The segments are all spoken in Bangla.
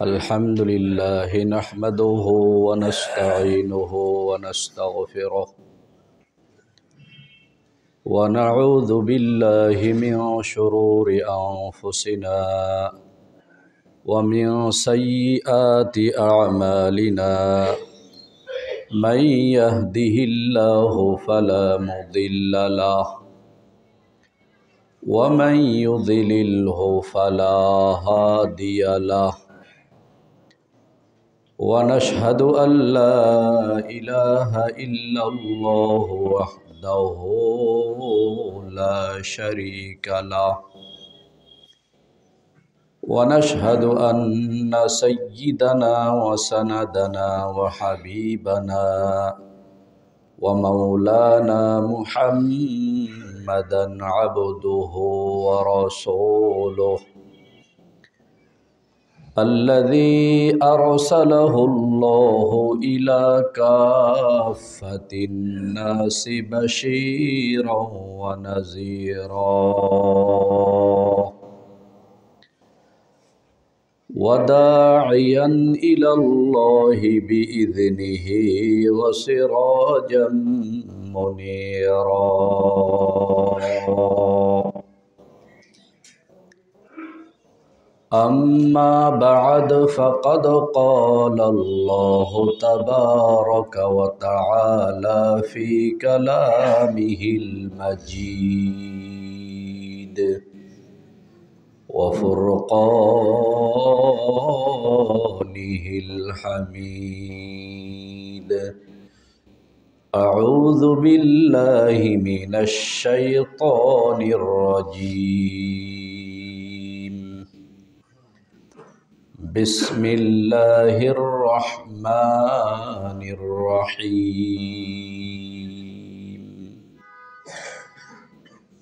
الحمد لله نحمده ونستعينه ونستغفره ونعوذ بالله من شرور أنفسنا ومن سيئات أعمالنا من يهده الله فلا مضل له ومن يضلله فلا هادي له ونشهد أن لا إله إلا الله وحده لا شريك له ونشهد أن سيدنا وسندنا وحبيبنا ومولانا محمدا عبده ورسوله الذي أرسله الله إلى كافة الناس بشيرا ونذيرا وداعيا إلى الله بإذنه وسراجا منيرا أما بعد فقد قال الله تبارك وتعالى في كلامه المجيد وفرقانه الحميد أعوذ بالله من الشيطان الرجيم بسم الله الرحمن الرحيم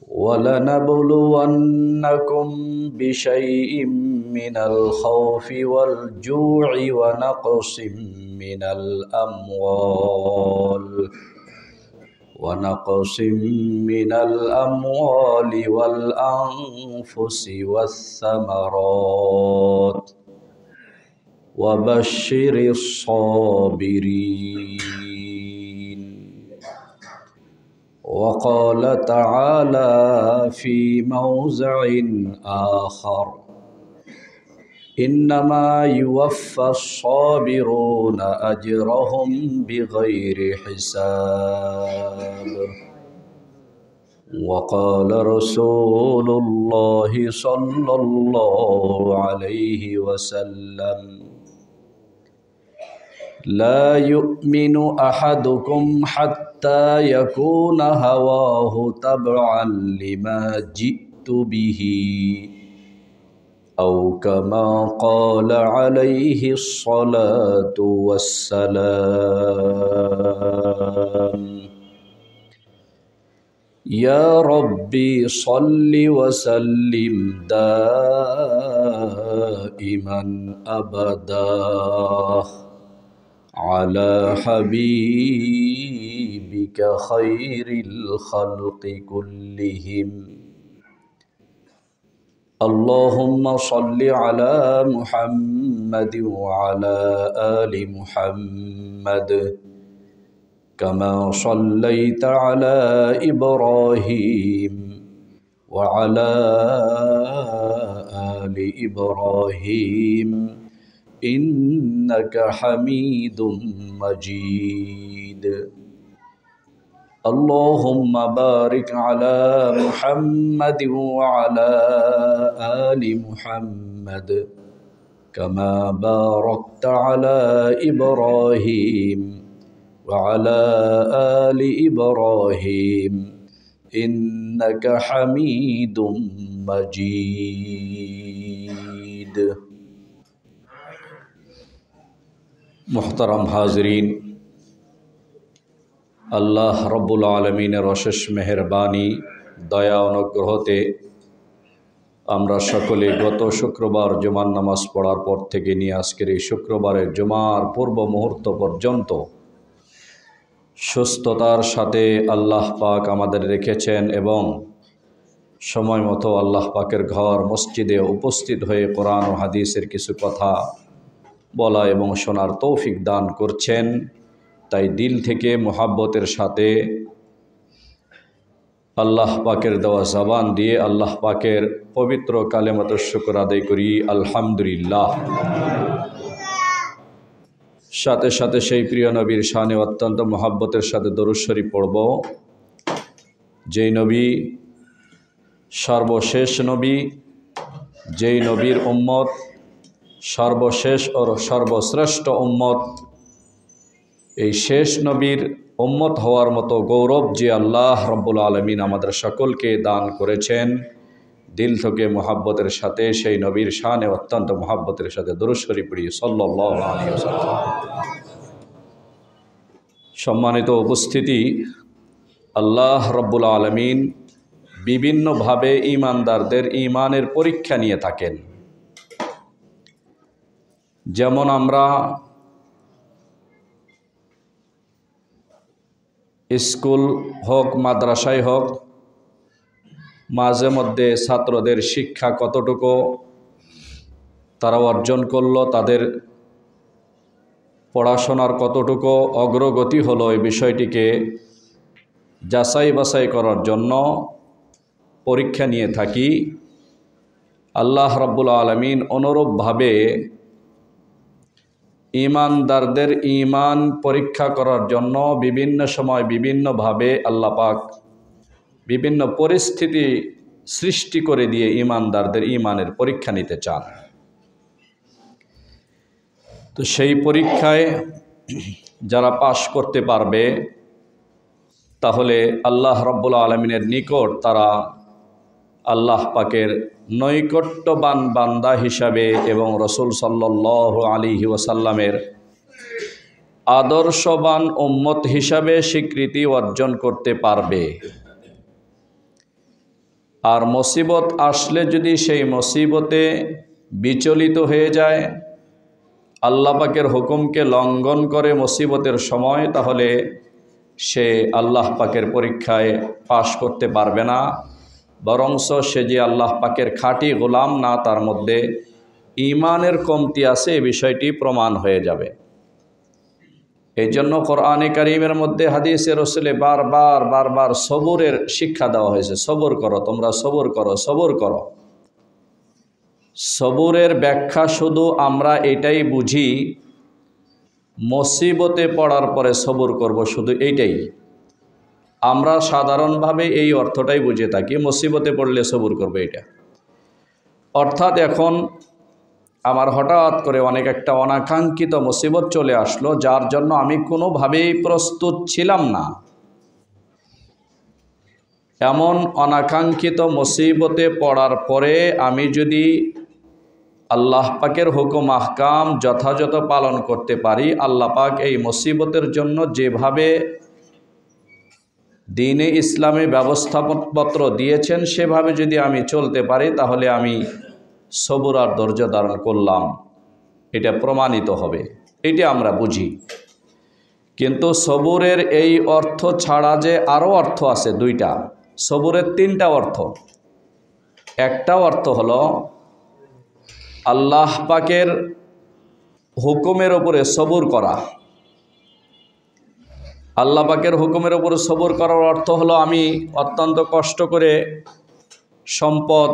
ولنبلونكم بشيء من الخوف والجوع ونقص من الأموال والأنفس والثمرات وبشر الصابرين وقال تعالى في موضع آخر إنما يوفى الصابرون أجرهم بغير حساب وقال رسول الله صلى الله عليه وسلم لا يؤمن أحدكم حتى يكون هواه تبعا لما جئت به أو كما قال عليه الصلاة والسلام يا ربي صل وسلم دائما أبدا على حبيبك خير الخلق كلهم اللهم صل على محمد وعلى آل محمد كما صليت على إبراهيم وعلى آل إبراهيم إنك حميد مجيد اللهم بارك على محمد وعلى آل محمد كما باركت على إبراهيم وعلى آل إبراهيم إنك حميد مجيد محترم حاضرین আল্লাহ রব্বুল আলমিনের অশেষ মেহেরবানি দয়া অনুগ্রহতে আমরা সকলে গত শুক্রবার জুমার নামাজ পড়ার পর থেকে নিয়ে আজকের এই শুক্রবারের জুমার পূর্ব মুহূর্ত পর্যন্ত সুস্থতার সাথে আল্লাহ পাক আমাদের রেখেছেন এবং সময়মতো আল্লাহ পাকের ঘর মসজিদে উপস্থিত হয়ে কোরআন ও হাদিসের কিছু কথা বলা এবং শোনার তৌফিক দান করছেন। তাই দিল থেকে মোহাব্বতের সাথে আল্লাহ পাকের দেওয়া জবান দিয়ে আল্লাহ পাকের পবিত্র কালেমাত শুকর আদায় করি আলহামদুলিল্লাহ। সাথে সাথে সেই প্রিয় নবীর শানে অত্যন্ত মোহাব্বতের সাথে দরুদ শরীফ পড়ব, যেই নবী সর্বশেষ নবী, যেই নবীর উম্মত সর্বশেষ ও সর্বশ্রেষ্ঠ উম্মত। এই শেষ নবীর উম্মত হওয়ার মতো গৌরব যে আল্লাহ রব্বুল আলামিন আমাদের সকলকে দান করেছেন, দিল থেকে মোহাব্বতের সাথে সেই নবীর শানে অত্যন্ত মোহাব্বতের সাথে দরুদ শরীফ পড়ি সাল্লাল্লাহু আলাইহি ওয়াসাল্লাম। সম্মানিত উপস্থিতি, আল্লাহ রব্বুল আলামিন বিভিন্নভাবে ঈমানদারদের ঈমানের পরীক্ষা নিয়ে থাকেন। যেমন আমরা স্কুল হোক মাদ্রাসায় হোক মাঝে মধ্যে ছাত্রদের শিক্ষা কতটুকু তারা অর্জন করলো, তাদের পড়াশোনার কতটুকু অগ্রগতি হলো, এই বিষয়টিকে যাচাই বাছাই করার জন্য পরীক্ষা নিয়ে থাকি। আল্লাহ রাব্বুল আলামিন অনুরূপভাবে ঈমানদারদের ঈমান পরীক্ষা করার জন্য বিভিন্ন সময় বিভিন্নভাবে আল্লাহ পাক বিভিন্ন পরিস্থিতি সৃষ্টি করে দিয়ে ঈমানদারদের ঈমানের পরীক্ষা নিতে চান। তো সেই পরীক্ষায় যারা পাশ করতে পারবে তাহলে আল্লাহ রাব্বুল আলামিনের নিকট তারা আল্লাহ পাকের নৈকট্যবান বান্দা হিসাবে এবং রসুল সাল্লাল্লাহু আলাইহি ওয়াসাল্লামের আদর্শবান উম্মত হিসাবে স্বীকৃতি অর্জন করতে পারবে। আর মুসিবত আসলে যদি সেই মুসিবতে বিচলিত হয়ে যায়, আল্লাহ পাকের হুকুমকে লঙ্ঘন করে মুসিবতের সময়, তাহলে সে আল্লাহ পাকের পরীক্ষায় পাশ করতে পারবে না। বরংস সে যে আল্লাহ পাকের খাঁটি গোলাম না, তার মধ্যে ঈমানের কমতি আছে, এই বিষয়টি প্রমাণ হয়ে যাবে। এই জন্য কোরআনে কারীমের মধ্যে হাদিসে রসুলে বারবার সবুরের শিক্ষা দেওয়া হয়েছে। সবর করো, তোমরা সবর করো, সবর করো। সবুরের ব্যাখ্যা শুধু আমরা এটাই বুঝি, মুসিবতে পড়ার পরে সবর করব, শুধু এইটাই আমরা সাধারণভাবে এই অর্থটাই বুঝে থাকি, মুসিবতে পড়লে সবর করবে এটা। অর্থাৎ এখন আমার হঠাৎ করে একটা অনাকাঙ্ক্ষিত মুসিবত চলে আসলো, যার জন্য আমি কোনোভাবেই প্রস্তুত ছিলাম না। এমন অনাকাঙ্ক্ষিত মুসিবতে পড়ার পরে আমি যদি আল্লাহ পাকের হুকুম আহকাম যথাযথ পালন করতে পারি, আল্লাহ পাক এই মুসিবতের জন্য যেভাবে দ্বীনে ইসলামে ব্যবস্থাপত্র দিয়েছেন সেভাবে যদি আমি চলতে পারি, তাহলে আমি সবর আর ধৈর্য ধারণ করলাম, এটা প্রমাণিত হবে। এটা আমরা বুঝি। কিন্তু সবরের এই অর্থ ছাড়া যে আরও অর্থ আছে দুইটা, সবরের তিনটা অর্থ। একটা অর্থ হলো আল্লাহ পাকের হুকুমের উপরে সবর করা। আল্লাহ পাকের হুকুমের উপরে সবর করার অর্থ হলো আমি অত্যন্ত কষ্ট করে সম্পদ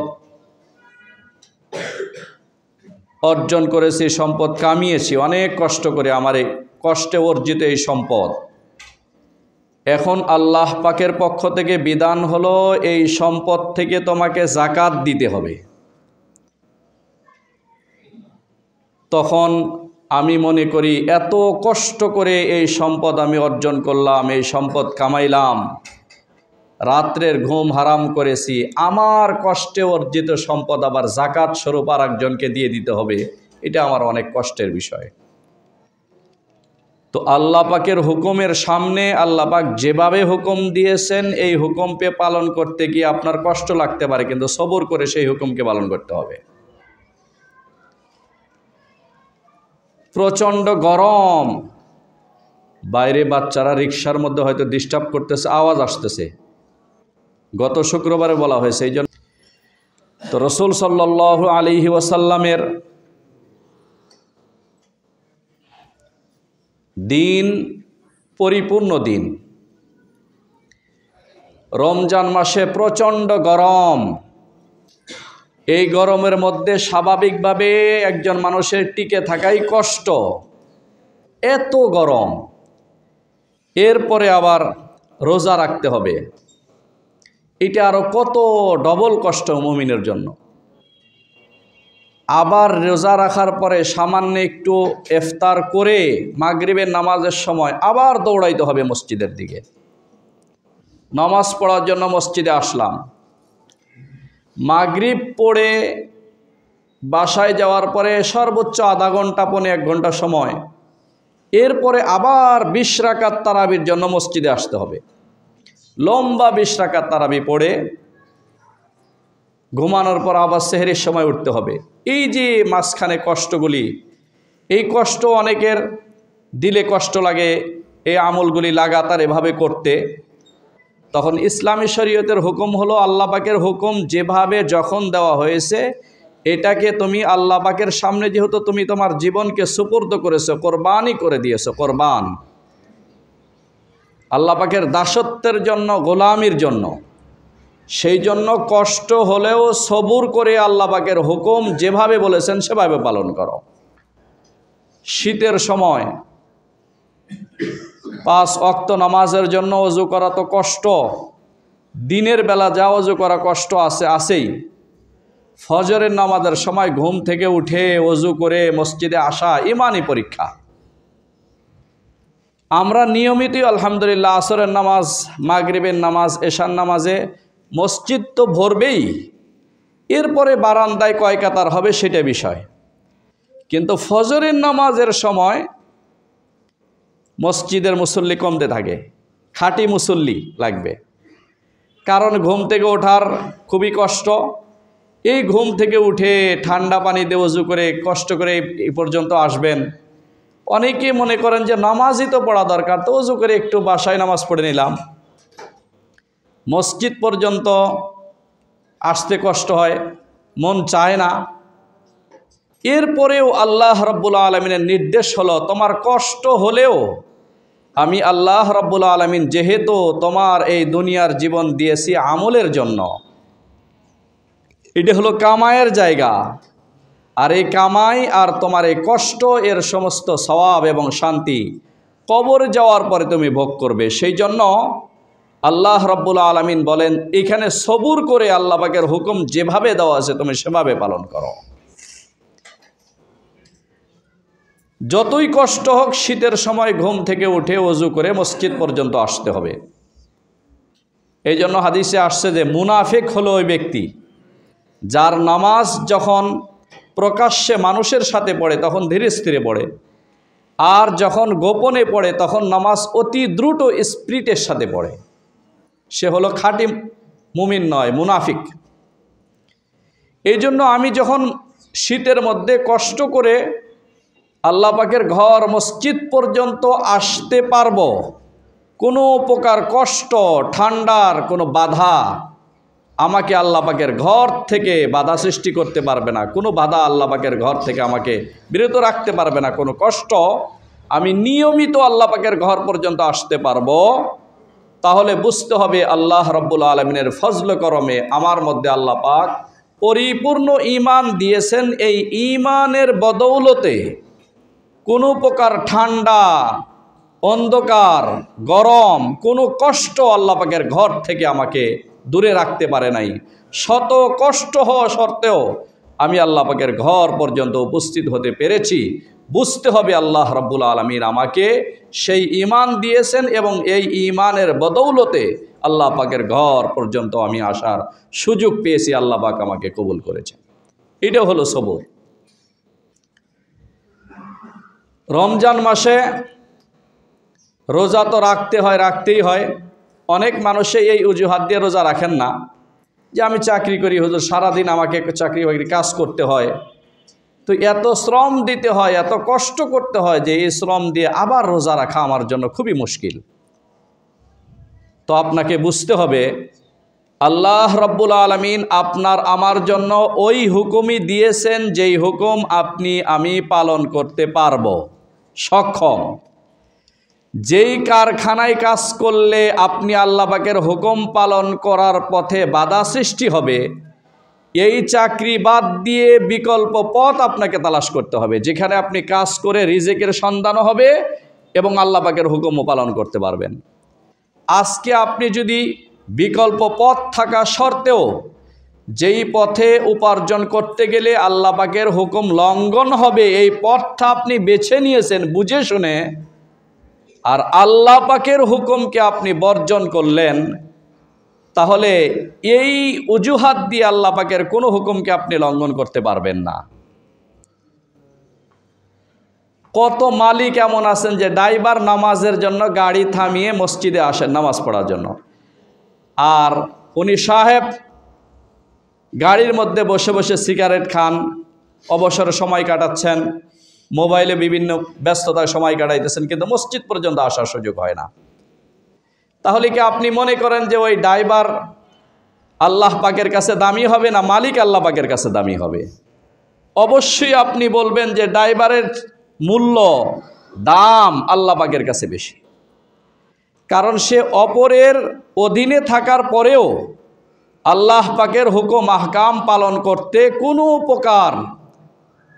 অর্জন করেছি, সম্পদ কামিয়েছি অনেক কষ্ট করে, আমার এই কষ্টে অর্জিত এই সম্পদ। এখন আল্লাহ পাকের পক্ষ থেকে বিধান হলো এই সম্পদ থেকে তোমাকে যাকাত দিতে হবে। তখন আমি মনে করি এত কষ্ট করে এই সম্পদ আমি অর্জন করলাম, এই সম্পদ কামাইলাম, রাত্রের ঘুম হারাম করেছি, আমার কষ্টে অর্জিত সম্পদ আবার যাকাত স্বরূপ আর একজনকে দিয়ে দিতে হবে, এটা আমার অনেক কষ্টের বিষয়। তো আল্লাহ পাকের হুকুমের সামনে আল্লাহ পাক যেভাবে হুকুম দিয়েছেন এই হুকুমকে পালন করতে গিয়ে আপনার কষ্ট লাগতে পারে, কিন্তু সবর করে সেই হুকুমকে পালন করতে হবে। প্রচণ্ড গরম, বাইরে বাচ্চারা রিকশার মধ্যে হয়তো ডিস্টার্ব করতেছে, আওয়াজ আসতেছে, গত শুক্রবারে বলা হয়েছে। এই জন্য তো রসুল সাল্লাল্লাহু আলাইহি ওয়াসাল্লামের দিন পরিপূর্ণ দিন। রমজান মাসে প্রচণ্ড গরম। এই গরমের মধ্যে স্বাভাবিকভাবে একজন মানুষের টিকে থাকাই কষ্ট, এত গরম। এরপরে আবার রোজা রাখতে হবে, এটা আরো কত ডবল কষ্ট মুমিনের জন্য। আবার রোজা রাখার পরে সামান্য একটু ইফতার করে মাগরিবের নামাজের সময় আবার দৌড়াইতে হবে মসজিদের দিকে। নামাজ পড়ার জন্য মসজিদে আসলাম, মাগরিব পড়ে বাসায় যাওয়ার পরে সর্বোচ্চ আধা ঘন্টা পৌনে 1 ঘন্টা সময়, এরপরে আবার 20 রাকাত তারাবির জন্য মসজিদে আসতে হবে। লম্বা 20 রাকাত তারাবি পড়ে ঘুমানোর পর আবার সেহরির সময় উঠতে হবে। এই যে মাঝখানে কষ্টগুলি, এই কষ্ট অনেকের দিলে কষ্ট লাগে এই আমলগুলি লাগাতার এভাবে করতে। তখন ইসলামী শরীয়তের হুকুম হলো, আল্লাহ পাকের হুকুম যেভাবে যখন দেওয়া হয়েছে এটাকে তুমি আল্লাহ পাকের সামনে, যেহেতু তুমি তোমার জীবনকে সুপুর্দ করেছো, কোরবানি করে দিয়েছো, কোরবান আল্লাহ পাকের দাসত্বের জন্য, গোলামির জন্য, সেই জন্য কষ্ট হলেও সবুর করে আল্লাহ পাকের হুকুম যেভাবে বলেছেন সেভাবে পালন করো। শীতের সময় 5 ওয়াক্ত নামাজের জন্য ওযু করা তো কষ্ট, দিনের বেলা যা ওযু করা কষ্ট আছেই। ফজরের নামাজের সময় ঘুম থেকে উঠে ওযু করে মসজিদে আসা ইমানি পরীক্ষা। আমরা নিয়মিতই আলহামদুলিল্লাহ আসরের নামাজ, মাগরিবের নামাজ, এশার নামাজে মসজিদ তো ভরবেই, এরপরে বারান্দায় কয় কাতার হবে সেটা বিষয়। কিন্তু ফজরের নামাজের সময় মসজিদের মুসল্লি কমতে থাকে, খাঁটি মুসল্লি লাগবে। কারণ ঘুম থেকে ওঠার খুবই কষ্ট। এই ঘুম থেকে উঠে ঠান্ডা পানিতে ওযু করে কষ্ট করে এই পর্যন্ত আসবেন। অনেকে মনে করেন যে নামাজই তো পড়া দরকার, তো ওযু করে একটু বাসায় নামাজ পড়ে নিলাম। মসজিদ পর্যন্ত আসতে কষ্ট হয়, মন চায় না। এরপরেও আল্লাহ রাব্বুল আলামিনের নির্দেশ হলো, তোমার কষ্ট হলেও আমি আল্লাহ রাব্বুল আলামিন যেহেতু তোমার এই দুনিয়ার জীবন দিয়েছি আমলের জন্য, এটা হলো কামাইয়ের জায়গা, আর এই কামাই আর তোমার এই কষ্ট এর সমস্ত সওয়াব এবং শান্তি কবরে যাওয়ার পরে তুমি ভোগ করবে। সেই জন্য আল্লাহ রাব্বুল আলামিন বলেন, এখানে সবুর করে আল্লাহ পাকের হুকুম যেভাবে দেওয়া আছে তুমি সেভাবে পালন করো। যতই কষ্ট হোক শীতের সময় ঘুম থেকে উঠে ওযু করে মসজিদ পর্যন্ত আসতে হবে। এই জন্য হাদিসে আসছে যে মুনাফিক হলো ওই ব্যক্তি যার নামাজ যখন প্রকাশ্যে মানুষের সাথে পড়ে তখন ধীরে স্থিরে পড়ে, আর যখন গোপনে পড়ে তখন নামাজ অতি দ্রুত স্পিরিটের সাথে পড়ে। সে হলো খাঁটি মুমিন নয়, মুনাফিক। এই জন্য আমি যখন শীতের মধ্যে কষ্ট করে আল্লাহ পাকের ঘর মসজিদ পর্যন্ত আসতে পারবো, কোনো প্রকার কষ্ট ঠান্ডার কোনো বাধা আমাকে আল্লাহ পাকের ঘর থেকে বাধা সৃষ্টি করতে পারবে না, কোনো বাধা আল্লাহ পাকের ঘর থেকে আমাকে বিরত রাখতে পারবে না, কোনো কষ্ট, আমি নিয়মিত আল্লাহ পাকের ঘর পর্যন্ত আসতে পারবো। তাহলে বুঝতে হবে আল্লাহ রাব্বুল আলামিনের ফজল করমে আমার মধ্যে আল্লাহ পাক পরিপূর্ণ ঈমান দিয়েছেন। এই ঈমানের বদৌলতে কোনো প্রকার ঠান্ডা, অন্ধকার, গরম, কোনো কষ্ট আল্লাহ পাকের ঘর থেকে আমাকে দূরে রাখতে পারে নাই। শত কষ্ট হওয়া সত্ত্বেও আমি আল্লাহ পাকের ঘর পর্যন্ত উপস্থিত হতে পেরেছি। বুঝতে হবে আল্লাহ রাব্বুল আলামিন আমাকে সেই ঈমান দিয়েছেন এবং এই ঈমানের বদৌলতে আল্লাহ পাকের ঘর পর্যন্ত আমি আসার সুযোগ পেয়েছি, আল্লাহ পাক আমাকে কবুল করেছেন। এটা হলো সবর। রমজান মাসে রোজা তো রাখতেই হয়। অনেক মানুষে এই অজুহাত দিয়ে রোজা রাখেন না যে আমি চাকরি করি হুজুর, সারাদিন আমাকে চাকরি বাকরি কাজ করতে হয়, তো এত শ্রম দিতে হয়, এত কষ্ট করতে হয় যে এই শ্রম দিয়ে আবার রোজা রাখা আমার জন্য খুবই মুশকিল। তো আপনাকে বুঝতে হবে আল্লাহ রাব্বুল আলামিন আপনার আমার জন্য ওই হুকুমই দিয়েছেন যেই হুকুম আমি পালন করতে পারবো, সক্ষম। যেই কারখানায় কাজ করলে আপনি আল্লাহ পাকের হুকুম পালন করার পথে বাধা সৃষ্টি হবে, এই চাকরি বাদ দিয়ে বিকল্প পথ আপনাকে তালাশ করতে হবে, যেখানে আপনি কাজ করে রিজিকের সন্ধান হবে এবং আল্লাহ পাকের হুকুমও পালন করতে পারবেন। আজকে আপনি যদি বিকল্প পথ থাকা সত্ত্বেও যেই পথে উপার্জন করতে গেলে আল্লাহ পাকের হুকুম লঙ্ঘন হবে, এই পথটা আপনি বেছে নিয়েছেন বুঝে শুনে, আর আল্লাহ পাকের হুকুমকে আপনি বর্জন করলেন, তাহলে এই অজুহাত দিয়ে আল্লাহ পাকের কোনো হুকুমকে আপনি লঙ্ঘন করতে পারবেন না। কত মালিক এমন আছেন যে ড্রাইভার নামাজের জন্য গাড়ি থামিয়ে মসজিদে আসেন নামাজ পড়ার জন্য, আর উনি সাহেব গাড়ির মধ্যে বসে বসে সিগারেট খান, অবসরে সময় কাটাচ্ছেন, মোবাইলে বিভিন্ন ব্যস্ততায় সময় কাটাইতেছেন, কিন্তু মসজিদ পর্যন্ত আসার সুযোগ হয় না। তাহলে কি আপনি মনে করেন যে ওই ড্রাইভার আল্লাহ পাকের কাছে দামি হবে না মালিক আল্লাহ পাকের কাছে দামি হবে? অবশ্যই আপনি বলবেন যে ড্রাইভারের মূল্য দাম আল্লাহ পাকের কাছে বেশি, কারণ সে অপরের অধীনে থাকার পরেও আল্লাহ পাকের হুকুম আহকাম পালন করতে কোনো প্রকার,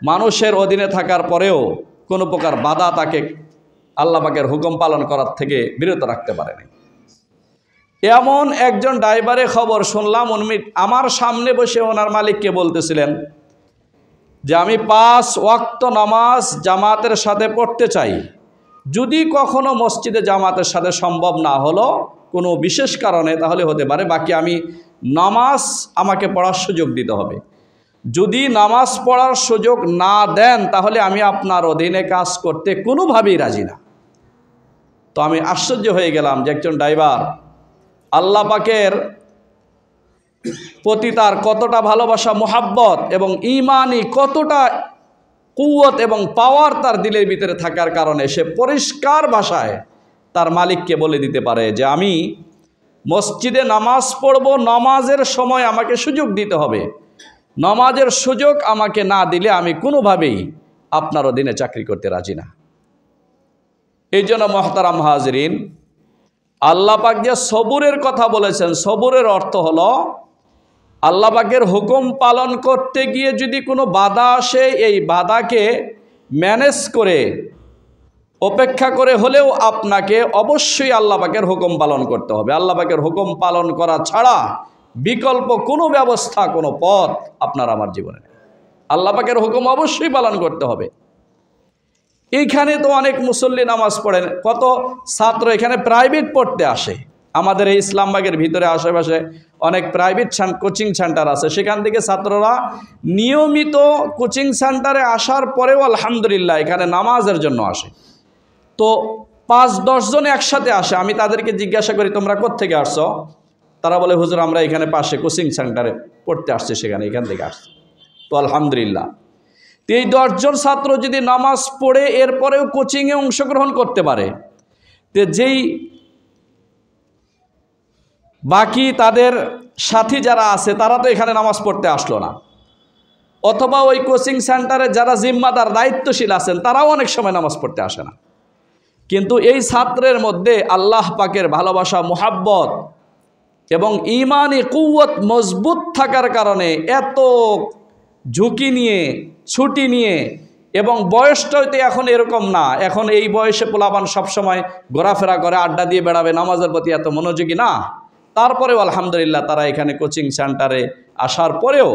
মানুষের অধীনে থাকার পরেও কোনো প্রকার বাধা তাকে আল্লাহ পাকের হুকুম পালন করার থেকে বিরত রাখতে পারেনি। এমন একজন ড্রাইভারের খবর শুনলাম, উনি আমার সামনে বসে ওনার মালিককে বলতেছিলেন যে আমি 5 ওয়াক্ত নামাজ জামাতের সাথে পড়তে চাই, যদি কখনো মসজিদে জামাতের সাথে সম্ভব না হলো কোনো বিশেষ কারণে তাহলে হতে পারে, বাকি আমি নামাজ আমাকে পড়ার সুযোগ দিতে হবে, যদি নামাজ পড়ার সুযোগ না দেন তাহলে আমি আপনার অধীনে কাজ করতে কোনোভাবেই রাজি না। তো আমি আশ্চর্য হয়ে গেলাম যে একজন ড্রাইভার আল্লাহ পাকের প্রতি তার কতটা ভালোবাসা, মোহাব্বত এবং ঈমানি কতটা কুওয়াত এবং পাওয়ার তার দিলের ভিতরে থাকার কারণে সে পরিষ্কার ভাষায় তার মালিককে বলে দিতে পারে যে আমি মসজিদে নামাজ পড়ব, নামাজের সময় আমাকে সুযোগ দিতে হবে, নামাজের সুযোগ আমাকে না দিলে আমি কোনোভাবেই আপনার অধীনে চাকরি করতে রাজি না। এই জন্য মহতারাম হাজরিন, আল্লাহ পাক যে সবুরের কথা বলেছেন, সবুরের অর্থ হলো আল্লাহ পাকের হুকুম পালন করতে গিয়ে যদি কোনো বাধা আসে, এই বাধাকে ম্যানেজ করে অপেক্ষা করে হলেও আপনাকে অবশ্যই আল্লাহ পাকের হুকুম পালন করতে হবে। আল্লাহ পাকের হুকুম পালন করা ছাড়া বিকল্প কোনো ব্যবস্থা, কোনো পথ আপনার আমার জীবনে নেই। আল্লাহ পাকের হুকুম অবশ্যই পালন করতে হবে। এইখানে তো অনেক মুসল্লি নামাজ পড়েন, কত ছাত্র এখানে প্রাইভেট পড়তে আসে। আমাদের এই ইসলামবাগের ভিতরে আশেপাশে অনেক প্রাইভেট কোচিং সেন্টার আছে, সেখান থেকে ছাত্ররা নিয়মিত কোচিং সেন্টারে আসার পরেও আলহামদুলিল্লাহ এখানে নামাজের জন্য আসে। তো 5-10 জন একসাথে আসে, আমি তাদেরকে জিজ্ঞাসা করি তোমরা কোত্থেকে আসছো? তারা বলে হুজুর আমরা এখানে পাশে কোচিং সেন্টারে পড়তে আসছি, সেখানে এখান থেকে আসছি। তো আলহামদুলিল্লাহ, এই 10 জন ছাত্র যদি নামাজ পড়ে এরপরেও কোচিংয়ে অংশগ্রহণ করতে পারে, তো যেই বাকি তাদের সাথী যারা আছে তারা তো এখানে নামাজ পড়তে আসলো না, অথবা ওই কোচিং সেন্টারে যারা জিম্মাদার দায়িত্বশীল আছেন তারাও অনেক সময় নামাজ পড়তে আসে না। কিন্তু এই ছাত্রের মধ্যে আল্লাহ পাকের ভালোবাসা, মোহাব্বত এবং ঈমানি কুওয়াত মজবুত থাকার কারণে এত ঝুঁকি নিয়ে, ছুটি নিয়ে, এবং বয়সটা হয়তো এখন এরকম না, এখন এই বয়সে পোলাপান সবসময় ঘোরাফেরা করে, আড্ডা দিয়ে বেড়াবে, নামাজের প্রতি এত মনোযোগী না, তারপরেও আলহামদুলিল্লাহ তারা এখানে কোচিং সেন্টারে আসার পরেও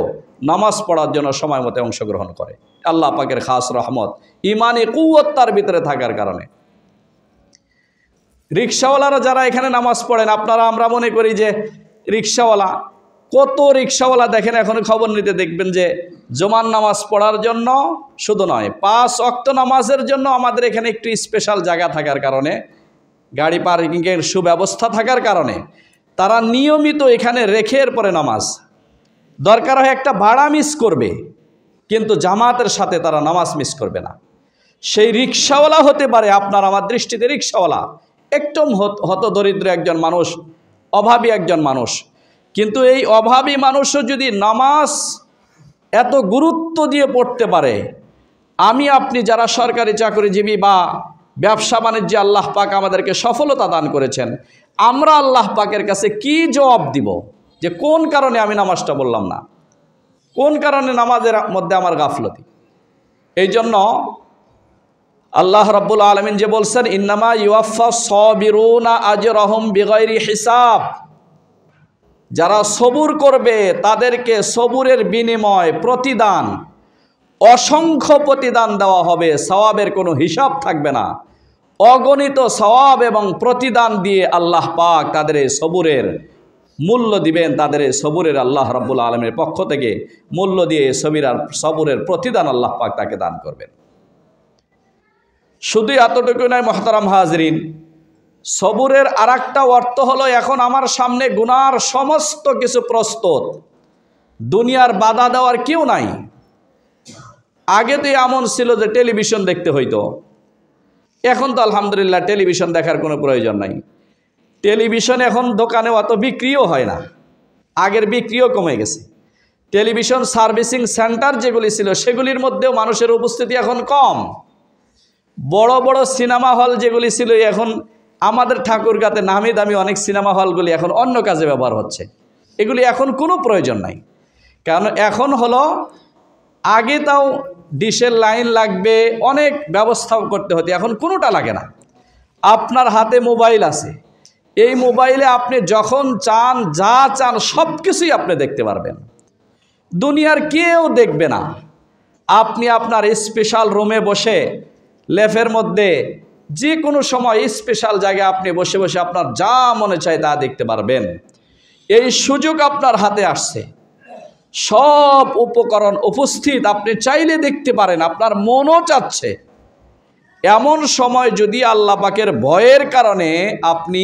নামাজ পড়ার জন্য সময় মতো অংশগ্রহণ করে। আল্লাহ পাকের খাস রহমত, ঈমানি কুওয়াত তার ভিতরে থাকার কারণে। রিক্সাওয়ালারা যারা এখানে নামাজ পড়েন, আপনারা আমরা মনে করি যে রিক্সাওয়ালা, কত রিক্সাওয়ালা দেখেন এখন খবর নিতে দেখবেন যে জুমার নামাজ পড়ার জন্য শুধু নয়, 5 ওয়াক্ত নামাজের জন্য আমাদের এখানে একটু স্পেশাল জায়গা থাকার কারণে, গাড়ি পার্কিংয়ের সুব্যবস্থা থাকার কারণে তারা নিয়মিত এখানে রেখে এরপরে নামাজ, দরকার হয় একটা ভাড়া মিস করবে কিন্তু জামাতের সাথে তারা নামাজ মিস করবে না। সেই রিক্সাওয়ালা হতে পারে আপনার আমার দৃষ্টিতে রিক্সাওয়ালা একদম হতদরিদ্র একজন মানুষ, অভাবী একজন মানুষ, কিন্তু এই অভাবী মানুষও যদি নামাজ এত গুরুত্ব দিয়ে পড়তে পারে, আমি আপনি যারা সরকারি চাকরিজীবী বা ব্যবসা বাণিজ্যে আল্লাহ পাক আমাদেরকে সফলতা দান করেছেন, আমরা আল্লাহ পাকের কাছে কি জবাব দিব যে কোন কারণে আমি নামাজটা বললাম না, কোন কারণে নামাজের মধ্যে আমার গাফলতি। এই জন্য আল্লাহ রাব্বুল আলামিন যে বলছেন, ইন্নামা ইউয়াফফাস সাবিরুনা আজরাহুম বিগাইরি হিসাব, যারা সবুর করবে তাদেরকে সবুরের বিনিময় প্রতিদান, অসংখ্য প্রতিদান দেওয়া হবে, সওয়াবের কোনো হিসাব থাকবে না। অগণিত সওয়াব এবং প্রতিদান দিয়ে আল্লাহ পাক তাদের এই সবুরের মূল্য দিবেন, তাদের এই সবুরের আল্লাহ রাব্বুল আলামিনের পক্ষ থেকে মূল্য দিয়ে সবুরের প্রতিদান আল্লাহ পাক তাকে দান করবেন। শুধু এতটুকু নয় মুহতারাম হাজরিন, সবুরের আরেকটা অর্থ হলো, এখন আমার সামনে গুনার সমস্ত কিছু প্রস্তুত, দুনিয়ার বাধা দেওয়ার কেউ নাই। আগে তো এমন ছিল যে টেলিভিশন দেখতে হইতো, এখন তো আলহামদুলিল্লাহ টেলিভিশন দেখার কোনো প্রয়োজন নাই। টেলিভিশন এখন দোকানে অত বিক্রিও হয় না, আগের বিক্রিও কমে গেছে। টেলিভিশন সার্ভিসিং সেন্টার যেগুলি ছিল সেগুলির মধ্যেও মানুষের উপস্থিতি এখন কম। বড় বড় সিনেমা হল যেগুলি ছিল, এখন আমাদের ঠাকুরগাঁতে নামি দামি অনেক সিনেমা হলগুলি এখন অন্য কাজে ব্যবহার হচ্ছে, এগুলি এখন কোনো প্রয়োজন নাই। কারণ এখন হলো, আগে তাও ডিশের লাইন লাগবে, অনেক ব্যবস্থাও করতে হতো, এখন কোনোটা লাগে না। আপনার হাতে মোবাইল আছে, এই মোবাইলে আপনি যখন চান যা চান সব কিছুই আপনি দেখতে পারবেন, দুনিয়ার কেউ দেখবে না। আপনি আপনার স্পেশাল রুমে বসে লেফের মধ্যে যে কোনো সময় স্পেশাল জায়গায় আপনি বসে বসে আপনার যা মনে চায় তা দেখতে পারবেন। এই সুযোগ আপনার হাতে আসছে, সব উপকরণ উপস্থিত, আপনি চাইলে দেখতে পারেন, আপনার মনও চাচ্ছে। এমন সময় যদি আল্লাহ পাকের ভয়ের কারণে আপনি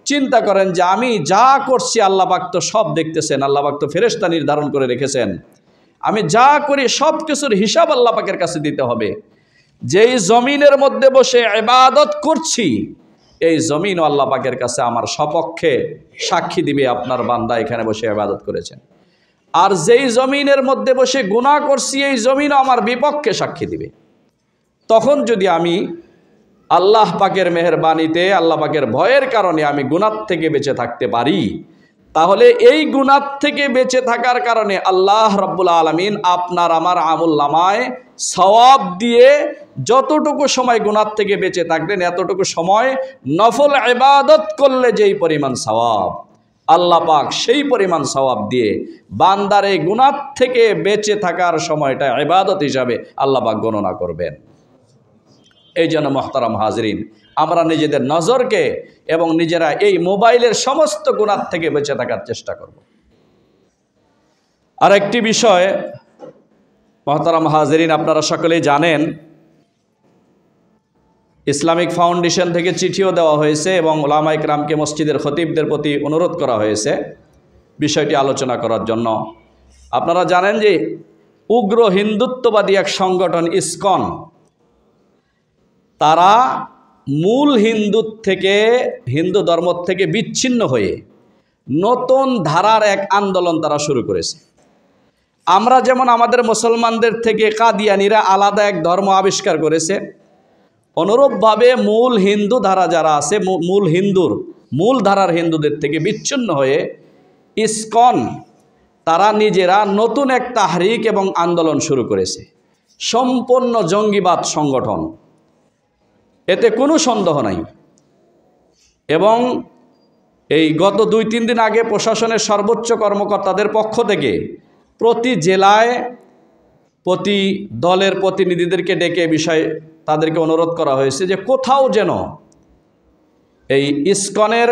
চিন্তা করেন যে আমি যা করছি আল্লাহ পাক তো সব দেখতেছেন, আল্লাহ পাক তো ফেরেশতা নির্ধারণ করে রেখেছেন, আমি যা করি সব কিছুর হিসাব আল্লাহ পাকের কাছে দিতে হবে। যেই জমিনের মধ্যে বসে ইবাদত করছি, এই জমিনও আল্লাহ পাকের কাছে আমার সপক্ষে সাক্ষী দিবে, আপনার বান্দা এখানে বসে ইবাদত করেছেন। আর যেই জমিনের মধ্যে বসে গুনাহ করছি, এই জমিনও আমার বিপক্ষে সাক্ষী দিবে। তখন যদি আমি আল্লাহ পাকের মেহেরবানিতে, আল্লাহ পাকের ভয়ের কারণে আমি গুনাহ থেকে বেঁচে থাকতে পারি, তাহলে এই গুনাহ থেকে বেঁচে থাকার কারণে আল্লাহ রাব্বুল আলামিন আপনার আমার আমুলনামায় সওয়াব দিয়ে যতটুকু সময় গুনাহ থেকে বেঁচে থাকবেন, এতটুকু সময় নফল ইবাদত করলে যেই পরিমাণ সওয়াব, আল্লাহ পাক সেই পরিমাণ সওয়াব দিয়ে বান্দার এই গুনাহ থেকে বেঁচে থাকার সময়টা ইবাদত হিসাবে আল্লাহ পাক গণনা করবেন। এই জন্য মুহতারাম হাজরিন, আমরা নিজেদের নজরকে এবং নিজেরা এই মোবাইলের সমস্ত গুনাহ থেকে বেঁচে থাকার চেষ্টা করব। আরেকটি বিষয় মুহতারাম হাজরিন, আপনারা সকলেই জানেন, ইসলামিক ফাউন্ডেশন থেকে চিঠিও দেওয়া হয়েছে এবং উলামা ইকরামকে, মসজিদের খতিবদের প্রতি অনুরোধ করা হয়েছে বিষয়টি আলোচনা করার জন্য। আপনারা জানেন যে উগ্র হিন্দুত্ববাদী এক সংগঠন ইসকন, তারা মূল হিন্দু ধর্ম থেকে বিচ্ছিন্ন হয়ে নতুন ধারার এক আন্দোলন তারা শুরু করেছে। আমরা যেমন আমাদের মুসলমানদের থেকে কাদিয়ানীরা আলাদা এক ধর্ম আবিষ্কার করেছে, অনুরূপভাবে মূল হিন্দু ধারা যারা আছে, মূল ধারার হিন্দুদের থেকে বিচ্ছিন্ন হয়ে ইসকন তারা নিজেরা নতুন এক তাহরিক এবং আন্দোলন শুরু করেছে, সম্পূর্ণ জঙ্গিবাদ সংগঠন, এতে কোনো সন্দেহ নাই। এবং এই গত 2-3 দিন আগে প্রশাসনের সর্বোচ্চ কর্মকর্তাদের পক্ষ থেকে প্রতি জেলায় প্রতি দলের প্রতিনিধিদেরকে ডেকে বিষয়ে তাদেরকে অনুরোধ করা হয়েছে যে কোথাও যেন এই ইসকনের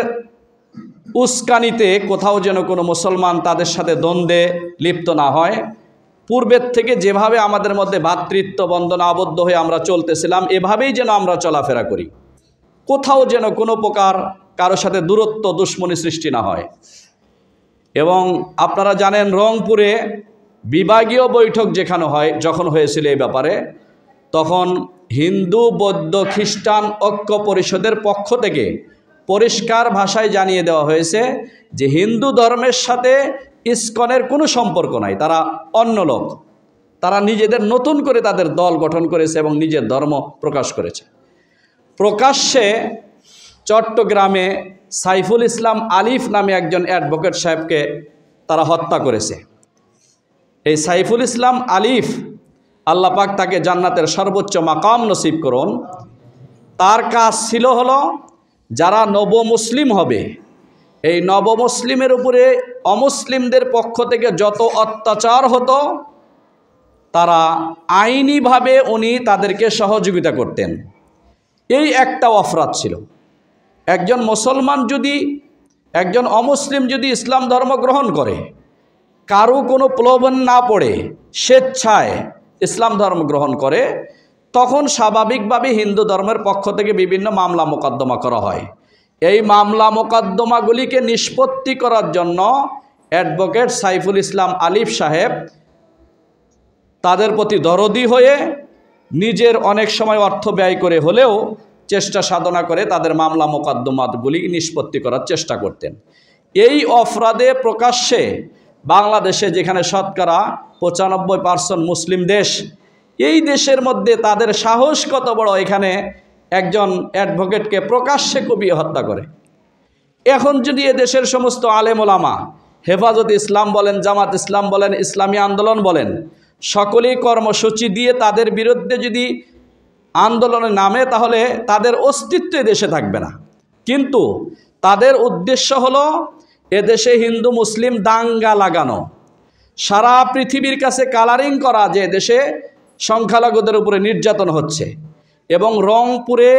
উস্কানিতে কোথাও যেন কোনো মুসলমান তাদের সাথে দ্বন্দ্বে লিপ্ত না হয়। পূর্বের থেকে যেভাবে আমাদের মধ্যে ভ্রাতৃত্ব বন্ধনে আবদ্ধ হয়ে আমরা চলতেছিলাম, এভাবেই যেন আমরা চলাফেরা করি, কোথাও যেন কোনো প্রকার কারোর সাথে দূরত্ব দুশ্মনী সৃষ্টি না হয়। এবং আপনারা জানেন রংপুরে বিভাগীয় বৈঠক যখন হয়েছিল এই ব্যাপারে, তখন হিন্দু বৌদ্ধ খ্রিস্টান ঐক্য পরিষদের পক্ষ থেকে পরিষ্কার ভাষায় জানিয়ে দেওয়া হয়েছে যে হিন্দু ধর্মের সাথে ইসকনের কোনো সম্পর্ক নাই, তারা অন্য লোক, তারা নিজেদের নতুন করে তাদের দল গঠন করেছে এবং নিজের ধর্ম প্রকাশ করেছে। প্রকাশ্যে চট্টগ্রামে সাইফুল ইসলাম আলিফ নামে একজন অ্যাডভোকেট সাহেবকে তারা হত্যা করেছে। এই সাইফুল ইসলাম আলিফ, আল্লাহ পাক তাকে জান্নাতের সর্বোচ্চ মাকাম নসিব করুন। তার কাজ ছিল হলো যারা নবমুসলিম হবে, এই নবমুসলিমের উপরে অমুসলিমদের পক্ষ থেকে যত অত্যাচার হতো তারা আইনিভাবে উনি তাদেরকে সহযোগিতা করতেন। এই একটা অপরাধ ছিল। একজন মুসলমান যদি, একজন অমুসলিম যদি ইসলাম ধর্ম গ্রহণ করে, কারো কোনো প্রলোভন না পড়ে স্বেচ্ছায় ইসলাম ধর্ম গ্রহণ করে, তখন স্বাভাবিকভাবে হিন্দু ধর্মের পক্ষ থেকে বিভিন্ন মামলা মোকদ্দমা করা হয়। এই মামলা মোকদ্দমাগুলিকে নিষ্পত্তি করার জন্য অ্যাডভোকেট সাইফুল ইসলাম আলিফ সাহেব তাদের প্রতি দরদি হয়ে নিজের অনেক সময় অর্থ ব্যয় করে হলেও চেষ্টা সাধনা করে তাদের মামলা মোকদ্দমাগুলি নিষ্পত্তি করার চেষ্টা করতেন। এই অপরাধে প্রকাশ্যে বাংলাদেশে, যেখানে শতকরা 95% মুসলিম দেশ, এই দেশের মধ্যে তাদের সাহস কত বড়, এখানে একজন অ্যাডভোকেটকে প্রকাশ্যে কুপিয়ে হত্যা করে। এখন যদি এ দেশের সমস্ত আলেম ওলামা, হেফাজত ইসলাম বলেন, জামাত ইসলাম বলেন, ইসলামী আন্দোলন বলেন, সকলেই কর্মসূচি দিয়ে তাদের বিরুদ্ধে যদি আন্দোলনে নামে, তাহলে তাদের অস্তিত্ব দেশে থাকবে না। কিন্তু তাদের উদ্দেশ্য হলো এদেশে হিন্দু মুসলিম দাঙ্গা লাগানো, সারা পৃথিবীর কাছে কালারিং করা যে দেশে সংখ্যালঘুদের উপরে নির্যাতন হচ্ছে। এবং রংপুরে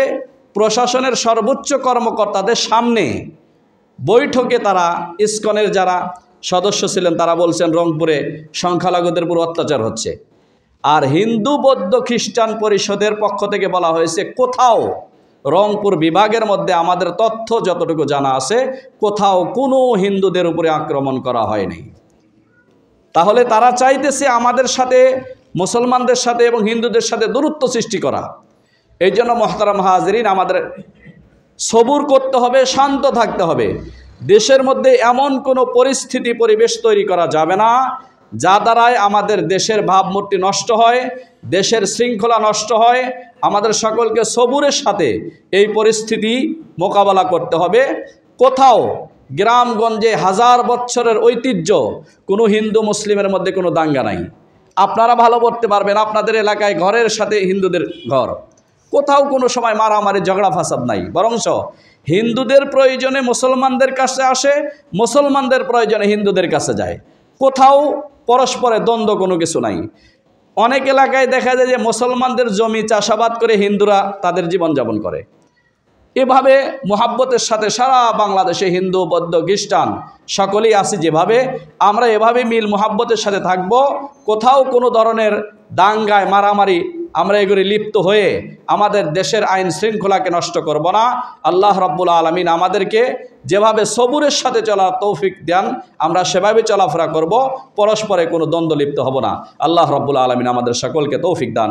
প্রশাসনের সর্বোচ্চ কর্মকর্তাদের সামনে বৈঠকে তারা, ইসকনের যারা সদস্য ছিলেন তারা বলছেন রংপুরে সংখ্যালঘুদের উপর অত্যাচার হচ্ছে। আর হিন্দু বৌদ্ধ খ্রিস্টান পরিষদের পক্ষ থেকে বলা হয়েছে কোথাও রংপুর বিভাগের মধ্যে আমাদের তথ্য যতটুকু জানা আছে কোথাও কোনো হিন্দুদের উপরে আক্রমণ করা হয়নি। তাহলে তারা চাইতেছে আমাদের সাথে, মুসলমানদের সাথে এবং হিন্দুদের সাথে দূরত্ব সৃষ্টি করা। এই জন্য মোহতারাম হাজরিন, আমাদের সবুর করতে হবে, শান্ত থাকতে হবে। দেশের মধ্যে এমন কোনো পরিস্থিতি পরিবেশ তৈরি করা যাবে না যা দ্বারায় আমাদের দেশের ভাবমূর্তি নষ্ট হয়, দেশের শৃঙ্খলা নষ্ট হয়। আমাদের সকলকে সবুরের সাথে এই পরিস্থিতি মোকাবেলা করতে হবে। কোথাও গ্রামগঞ্জে হাজার বছরের ঐতিহ্য, কোনো হিন্দু মুসলিমের মধ্যে কোনো দাঙ্গা নাই। আপনারা ভালো করতে পারবেন, আপনাদের এলাকায় ঘরের সাথে হিন্দুদের ঘর, কোথাও কোনো সময় মারামারি ঝগড়া ফাসাদ নাই। বরঞ্চ হিন্দুদের প্রয়োজনে মুসলমানদের কাছে আসে, মুসলমানদের প্রয়োজনে হিন্দুদের কাছে যায়। কোথাও পরস্পরে দ্বন্দ্ব কোনো কিছু নাই। অনেক এলাকায় দেখা যায় যে মুসলমানদের জমি চাষাবাদ করে হিন্দুরা তাদের জীবনযাপন করে। এভাবে মুহাব্বতের সাথে সারা বাংলাদেশে হিন্দু বৌদ্ধ খ্রিস্টান সকলেই আছি যেভাবে, আমরা এভাবে মিল মুহাব্বতের সাথে থাকব। কোথাও কোনো ধরনের দাঙ্গায় মারামারি আমরা এগুলি লিপ্ত হয়ে আমাদের দেশের আইন শৃঙ্খলাকে নষ্ট করব না। আল্লাহ রাব্বুল আলামিন আমাদেরকে যেভাবে সবুরের সাথে চলার তৌফিক দেন, আমরা সেভাবে চলাফেরা করব, পরস্পরে কোনো দ্বন্দ্ব লিপ্ত হব না। আল্লাহ রাব্বুল আলামিন আমাদের সকলকে তৌফিক দান।